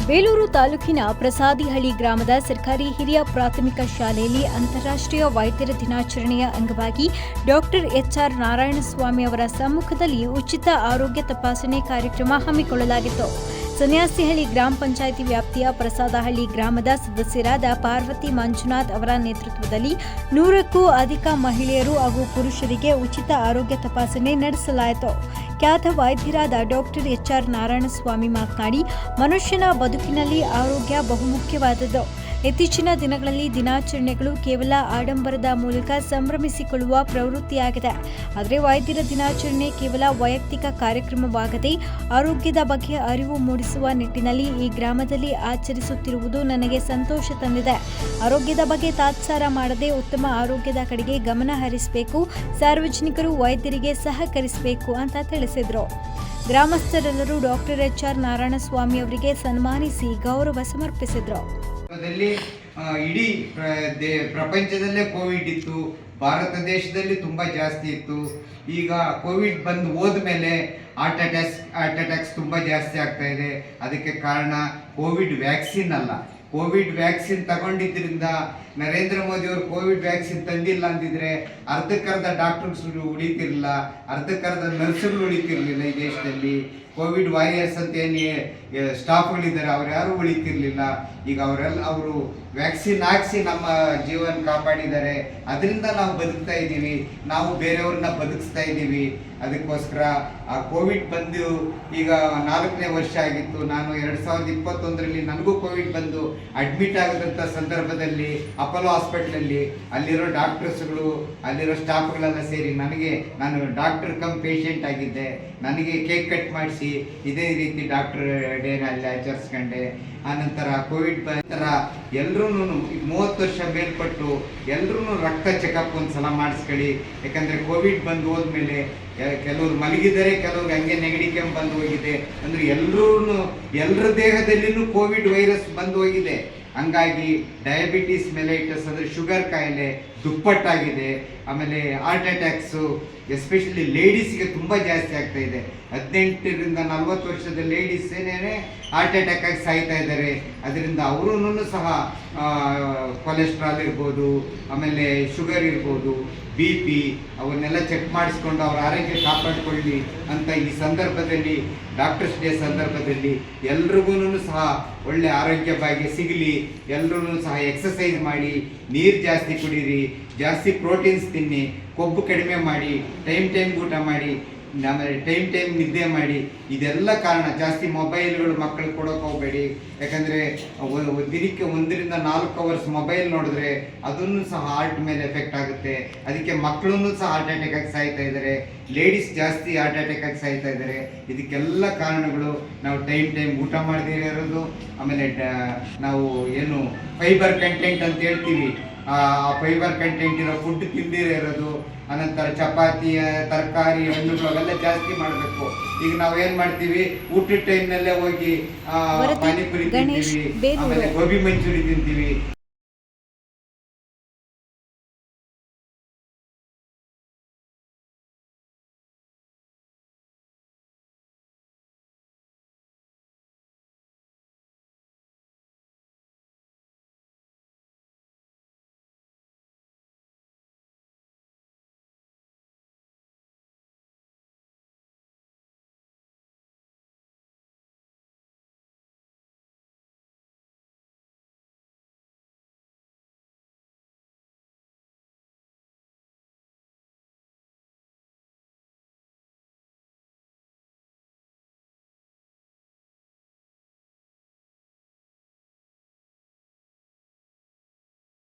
ಬೇಲೂರು ತಾಲೂಕಿನ ಪ್ರಸಾದಿಹಳ್ಳಿ ಗ್ರಾಮದ ಸರ್ಕಾರಿ ಹಿರಿಯ ಪ್ರಾಥಮಿಕ ಶಾಲೆಯಲ್ಲಿ ಅಂತಾರಾಷ್ಟ್ರೀಯ ವೈದ್ಯರ ದಿನಾಚರಣೆಯ ಅಂಗವಾಗಿ ಡಾಕ್ಟರ್ ಎಚ್ಆರ್ ನಾರಾಯಣಸ್ವಾಮಿ ಅವರ ಸಮ್ಮುಖದಲ್ಲಿ ಉಚಿತ ಆರೋಗ್ಯ ತಪಾಸಣೆ ಕಾರ್ಯಕ್ರಮ ಹಮ್ಮಿಕೊಳ್ಳಲಾಗಿತ್ತು. ಸನ್ಯಾಸಿಹಳ್ಳಿ ಗ್ರಾಮ ಪಂಚಾಯಿತಿ ವ್ಯಾಪ್ತಿಯ ಪ್ರಸಾದಹಳ್ಳಿ ಗ್ರಾಮದ ಸದಸ್ಯರಾದ ಪಾರ್ವತಿ ಮಂಜುನಾಥ್ ಅವರ ನೇತೃತ್ವದಲ್ಲಿ 100ಕ್ಕೂ ಅಧಿಕ ಮಹಿಳೆಯರು ಹಾಗೂ ಪುರುಷರಿಗೆ ಉಚಿತ ಆರೋಗ್ಯ ತಪಾಸಣೆ ನಡೆಸಲಾಯಿತು. ಖ್ಯಾತ ವೈದ್ಯರಾದ ಡಾಕ್ಟರ್ ಎಚ್ಆರ್ ನಾರಾಯಣಸ್ವಾಮಿ ಮಾತನಾಡಿ, ಮನುಷ್ಯನ ಬದುಕಿನಲ್ಲಿ ಆರೋಗ್ಯ ಬಹುಮುಖ್ಯವಾದದ್ದು. ಇತ್ತೀಚಿನ ದಿನಗಳಲ್ಲಿ ದಿನಾಚರಣೆಗಳು ಕೇವಲ ಆಡಂಬರದ ಮೂಲಕ ಸಂಭ್ರಮಿಸಿಕೊಳ್ಳುವ ಪ್ರವೃತ್ತಿಯಾಗಿದೆ. ಆದರೆ ವೈದ್ಯರ ದಿನಾಚರಣೆ ಕೇವಲ ವೈಯಕ್ತಿಕ ಕಾರ್ಯಕ್ರಮವಾಗದೆ ಆರೋಗ್ಯದ ಬಗ್ಗೆ ಅರಿವು ಮೂಡಿಸುವ ನಿಟ್ಟಿನಲ್ಲಿ ಈ ಗ್ರಾಮದಲ್ಲಿ ಆಚರಿಸುತ್ತಿರುವುದು ನನಗೆ ಸಂತೋಷ ತಂದಿದೆ. ಆರೋಗ್ಯದ ಬಗ್ಗೆ ತಾತ್ಸಾರ ಮಾಡದೆ ಉತ್ತಮ ಆರೋಗ್ಯದ ಕಡೆಗೆ ಗಮನ ಹರಿಸಬೇಕು, ಸಾರ್ವಜನಿಕರು ವೈದ್ಯರಿಗೆ ಸಹಕರಿಸಬೇಕು ಅಂತ ತಿಳಿಸಿದರು. ಗ್ರಾಮಸ್ಥರೆಲ್ಲರೂ ಡಾಕ್ಟರ್ ಎಚ್ಆರ್ ನಾರಾಯಣಸ್ವಾಮಿ ಅವರಿಗೆ ಸನ್ಮಾನಿಸಿ ಗೌರವ ಸಮರ್ಪಿಸಿದರು. ಇಡೀ ಪ್ರಪಂಚದಲ್ಲೇ ಕೋವಿಡ್ ಇತ್ತು, ಭಾರತ ದೇಶದಲ್ಲಿ ತುಂಬ ಜಾಸ್ತಿ ಇತ್ತು. ಈಗ ಕೋವಿಡ್ ಬಂದು ಹೋದ್ಮೇಲೆ ಹಾರ್ಟ್ ಅಟ್ಯಾಕ್ಸ್ ತುಂಬ ಜಾಸ್ತಿ ಆಗ್ತಾ ಇದೆ. ಅದಕ್ಕೆ ಕಾರಣ ಕೋವಿಡ್ ವ್ಯಾಕ್ಸಿನ್ ಅಲ್ಲ. ಕೋವಿಡ್ ವ್ಯಾಕ್ಸಿನ್ ತಗೊಂಡಿದ್ದರಿಂದ ನರೇಂದ್ರ ಮೋದಿ ಅವರು ಕೋವಿಡ್ ವ್ಯಾಕ್ಸಿನ್ ತಂದಿಲ್ಲ ಅಂದಿದ್ರೆ ಅರ್ಧಕ್ಕರ್ಧ ಡಾಕ್ಟರ್ಸ್ ಉಳಿತಿರಲಿಲ್ಲ, ಅರ್ಧಕ್ಕರ್ಧ ನರ್ಸ್ಗಳು ಉಳಿತಿರ್ಲಿಲ್ಲ. ಈ ದೇಶದಲ್ಲಿ ಕೋವಿಡ್ ವಾರಿಯರ್ಸ್ ಅಂತ ಏನು ಸ್ಟಾಫ್ಗಳಿದ್ದಾರೆ ಅವ್ರು ಯಾರು ಉಳಿತಿರ್ಲಿಲ್ಲ. ಈಗ ಅವರು ವ್ಯಾಕ್ಸಿನ್ ಹಾಕಿಸಿ ನಮ್ಮ ಜೀವನ ಕಾಪಾಡಿದ್ದಾರೆ. ಅದರಿಂದ ನಾವು ಬದುಕ್ತಾ ಇದ್ದೀವಿ, ನಾವು ಬೇರೆಯವ್ರನ್ನ ಬದುಕಿಸ್ತಾ ಇದ್ದೀವಿ. ಅದಕ್ಕೋಸ್ಕರ ಆ ಕೋವಿಡ್ ಬಂದು ಈಗ 4ನೇ ವರ್ಷ ಆಗಿತ್ತು. ನಾನು 2021ರಲ್ಲಿ ನನಗೂ ಕೋವಿಡ್ ಬಂದು ಅಡ್ಮಿಟ್ ಆಗದಂಥ ಸಂದರ್ಭದಲ್ಲಿ ಅಪೋಲೋ ಹಾಸ್ಪಿಟ್ಲಲ್ಲಿ ಅಲ್ಲಿರೋ ಡಾಕ್ಟರ್ಸ್ಗಳು, ಅಲ್ಲಿರೋ ಸ್ಟಾಫ್ಗಳೆಲ್ಲ ಸೇರಿ ನಾನು ಡಾಕ್ಟರ್ ಕಮ್ ಪೇಷಂಟ್ ಆಗಿದ್ದೆ. ನನಗೆ ಕೇಕ್ ಕಟ್ ಮಾಡಿಸಿ ಇದೇ ರೀತಿ ಡಾಕ್ಟರ್ ಡೇನ ಅಲ್ಲಿ ಆಚರಿಸ್ಕೊಂಡೆ. ಆನಂತರ ಕೋವಿಡ್ ನಂತರ ಎಲ್ಲರೂ 30 ವರ್ಷ ಮೇಲ್ಪಟ್ಟು ಎಲ್ಲರೂ ರಕ್ತ ಚೆಕಪ್ ಒಂದ್ಸಲ ಮಾಡಿಸ್ಕೊಳ್ಳಿ. ಯಾಕಂದರೆ ಕೋವಿಡ್ ಬಂದು ಹೋದ್ಮೇಲೆ ಕೆಲವರು ಮಲಗಿದ್ದಾರೆ, ಕೆಲವ್ರಿಗೆ ಹಂಗೆ ನೆಗಡಿ ಕೆಮ್ಮು ಬಂದು ಹೋಗಿದೆ. ಅಂದರೆ ಎಲ್ಲರ ದೇಹದಲ್ಲಿನೂ ಕೋವಿಡ್ ವೈರಸ್ ಬಂದು ಹೋಗಿದೆ. ಹಂಗಾಗಿ ಡಯಾಬಿಟಿಸ್ ಮೆಲೈಟಸ್ ಅಂದರೆ ಶುಗರ್ ಕಾಯಿಲೆ ದುಪ್ಪಟ್ಟಾಗಿದೆ. ಆಮೇಲೆ ಹಾರ್ಟ್ ಅಟ್ಯಾಕ್ಸು ಎಸ್ಪೆಷಲಿ ಲೇಡೀಸ್ಗೆ ತುಂಬ ಜಾಸ್ತಿ ಆಗ್ತಾ ಇದೆ. 18ರಿಂದ 40 ವರ್ಷದ ಲೇಡೀಸ್ ಏನೇನೆ ಹಾರ್ಟ್ ಅಟ್ಯಾಕ್ ಆಗಿ ಸಾಯ್ತಾ ಇದ್ದಾರೆ. ಅದರಿಂದ ಅವರೂ ಸಹ ಕೊಲೆಸ್ಟ್ರಾಲ್ ಇರ್ಬೋದು, ಆಮೇಲೆ ಶುಗರ್ ಇರ್ಬೋದು, BP ಅವನ್ನೆಲ್ಲ ಚೆಕ್ ಮಾಡಿಸ್ಕೊಂಡು ಅವ್ರ ಆರೋಗ್ಯ ಕಾಪಾಡಿಕೊಳ್ಳಿ ಅಂತ ಈ ಸಂದರ್ಭದಲ್ಲಿ ಡಾಕ್ಟರ್ಸ್ ಡೇ ಸಂದರ್ಭದಲ್ಲಿ ಎಲ್ರಿಗೂ ಸಹ ಒಳ್ಳೆ ಆರೋಗ್ಯ ಭಾಗ್ಯ ಸಿಗಲಿ. ಎಲ್ಲರೂ ಸಹ ಎಕ್ಸಸೈಸ್ ಮಾಡಿ, ನೀರು ಜಾಸ್ತಿ ಕುಡೀರಿ, ಜಾಸ್ತಿ ಪ್ರೋಟೀನ್ಸ್ ತಿನ್ನಿ, ಕೊಬ್ಬು ಕಡಿಮೆ ಮಾಡಿ, ಟೈಮ್ ಊಟ ಮಾಡಿ, ಆಮೇಲೆ ಟೈಮ್ ನಿದ್ದೆ ಮಾಡಿ. ಇದೆಲ್ಲ ಕಾರಣ. ಜಾಸ್ತಿ ಮೊಬೈಲ್ಗಳು ಮಕ್ಕಳು ಕೊಡೋಕೆ ಹೋಗಬೇಡಿ. ಯಾಕಂದರೆ ದಿನಕ್ಕೆ 1ರಿಂದ 4 ಅವರ್ಸ್ ಮೊಬೈಲ್ ನೋಡಿದ್ರೆ ಅದನ್ನು ಸಹ ಹಾರ್ಟ್ ಮೇಲೆ ಎಫೆಕ್ಟ್ ಆಗುತ್ತೆ. ಅದಕ್ಕೆ ಮಕ್ಕಳನ್ನು ಸಹ ಹಾರ್ಟ್ ಅಟ್ಯಾಕ್ ಆಗಿ ಸಾಯ್ತಾ ಇದ್ದಾರೆ. ಲೇಡೀಸ್ ಜಾಸ್ತಿ ಹಾರ್ಟ್ ಅಟ್ಯಾಕ್ ಆಗಿ ಸಾಯ್ತಾ ಇದ್ದಾರೆ. ಇದಕ್ಕೆಲ್ಲ ಕಾರಣಗಳು ನಾವು ಟೈಮ್ ಊಟ ಮಾಡದೇ ಇರೋದು, ಆಮೇಲೆ ನಾವು ಏನು ಫೈಬರ್ ಕಂಟೆಂಟ್ ಅಂತ ಹೇಳ್ತೀವಿ, ಆ ಫೈಬರ್ ಕಂಟೆಂಟ್ ಇರೋ ಫುಡ್ ತಿಂದಿರೇ ಇರೋದು. ಅನಂತರ ಚಪಾತಿ, ತರಕಾರಿ, ಹಣ್ಣುಗಳು ಅವೆಲ್ಲ ಜಾಸ್ತಿ ಮಾಡಬೇಕು. ಈಗ ನಾವೇನು ಮಾಡ್ತೀವಿ, ಊಟದ ಟೈಮ್ನಲ್ಲೇ ಹೋಗಿ ಪಾನಿಪುರಿ ತಿಂತೀವಿ, ಆಮೇಲೆ ಗೋಬಿ ಮಂಚೂರಿ ತಿಂತೀವಿ.